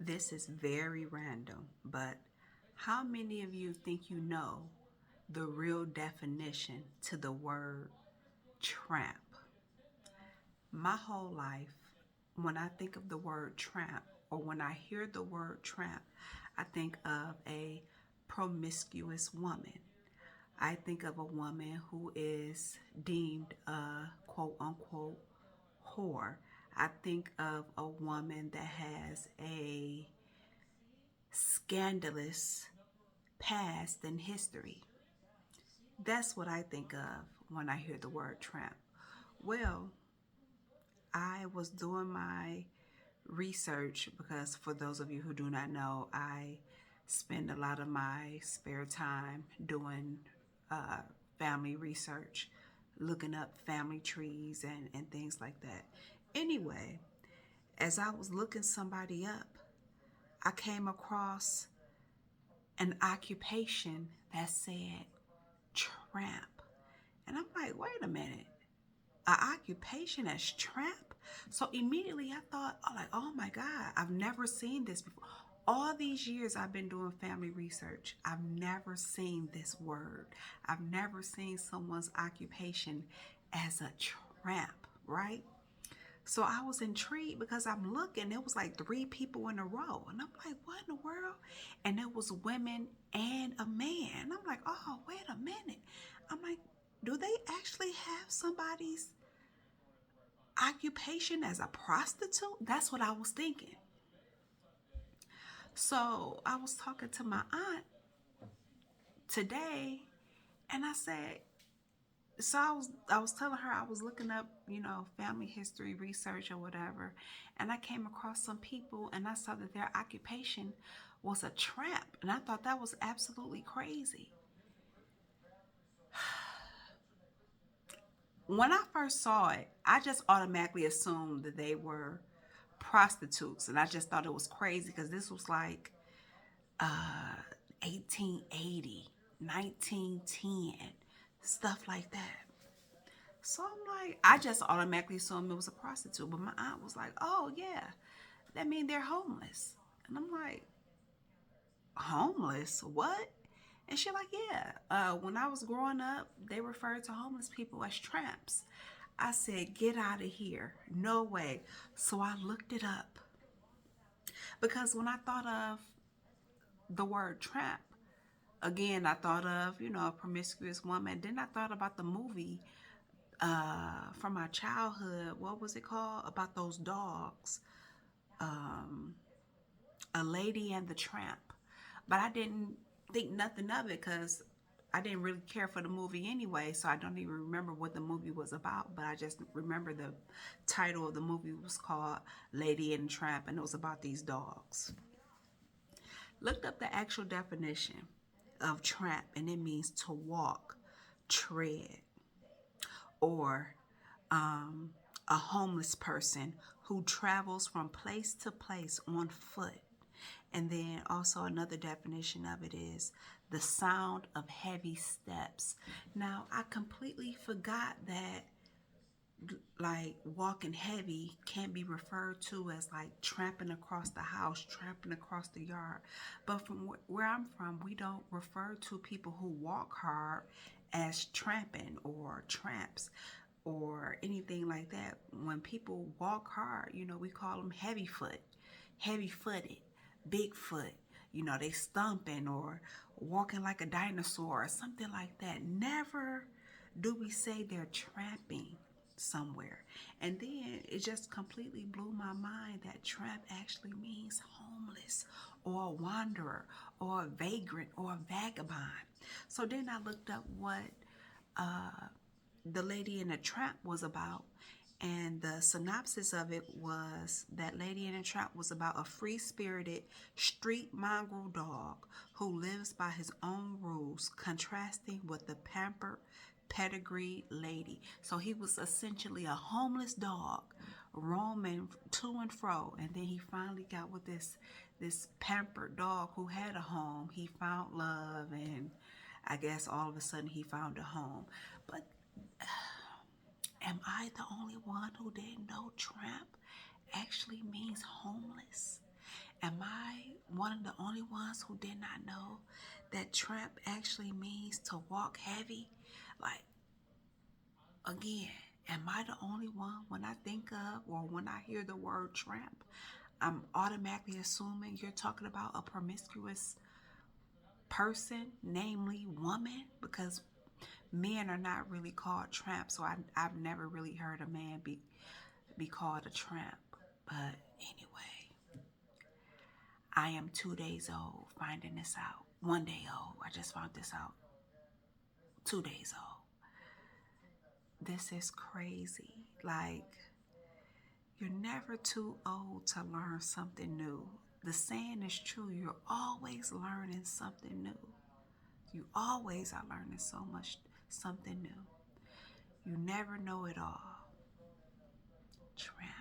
This is very random, but how many of you think you know the real definition to the word tramp? My whole life, when I think of the word tramp or when I hear the word tramp, I think of a promiscuous woman. I think of a woman who is deemed a quote unquote whore. I think of a woman that has a scandalous past and history. That's what I think of when I hear the word tramp. Well, I was doing my research because, for those of you who do not know, I spend a lot of my spare time doing uh, family research, looking up family trees and things like that. Anyway, as I was looking somebody up, I came across an occupation that said tramp. And I'm like, wait a minute, an occupation as tramp? So immediately I thought, oh my God, I've never seen this before. All these years I've been doing family research, I've never seen this word. I've never seen someone's occupation as a tramp, right? So I was intrigued because I'm looking, it was like three people in a row. And I'm like, what in the world? And it was women and a man. I'm like, oh, wait a minute. I'm like, do they actually have somebody's occupation as a prostitute? That's what I was thinking. So I was talking to my aunt today and I said, so I was telling her I was looking up, family history research or whatever, and I came across some people and I saw that their occupation was a tramp, and I thought that was absolutely crazy. When I first saw it, I just automatically assumed that they were prostitutes, and I just thought it was crazy because this was like 1880, 1910, stuff like that. So I'm like, I just automatically assumed it was a prostitute. But my aunt was like, oh, yeah, that means they're homeless. And I'm like, homeless? What? And she's like, yeah, when I was growing up, they referred to homeless people as tramps. I said, get out of here. No way. So I looked it up because when I thought of the word tramp, again, I thought of, a promiscuous woman. Then I thought about the movie from my childhood. What was it called? About those dogs. A Lady and the Tramp. But I didn't think nothing of it because I didn't really care for the movie anyway, so I don't even remember what the movie was about. But I just remember the title of the movie was called Lady and the Tramp, and it was about these dogs. Looked up the actual definition of tramp, and it means to walk, tread, or a homeless person who travels from place to place on foot. And then also another definition of it is the sound of heavy steps. Now, I completely forgot that like walking heavy can be referred to as like tramping across the house, tramping across the yard. But from where I'm from, we don't refer to people who walk hard as tramping or tramps or anything like that. When people walk hard, we call them heavy footed, Bigfoot. They stomping or walking like a dinosaur or something like that. Never do we say they're tramping somewhere. And then it just completely blew my mind that tramp actually means homeless or a wanderer or a vagrant or a vagabond. So then I looked up what the Lady in the Tramp was about. And the synopsis of it was that Lady in the Tramp was about a free-spirited street mongrel dog who lives by his own rules, contrasting with the pampered pedigree lady. So he was essentially a homeless dog roaming to and fro, and then he finally got with this pampered dog who had a home. He found love, and I guess all of a sudden he found a home. But am I the only one who didn't know tramp actually means homeless? Am I one of the only ones who did not know that tramp actually means to walk heavy? Like, again, am I the only one when I think of or when I hear the word tramp, I'm automatically assuming you're talking about a promiscuous person, namely woman, because men are not really called tramps. So I've never really heard a man be called a tramp. But anyway, I am 2 days old finding this out. 1 day old. I just found this out. 2 days old. This is crazy. Like, you're never too old to learn something new. The saying is true. You're always learning something new. You always are learning something new. You never know it all. Tramp.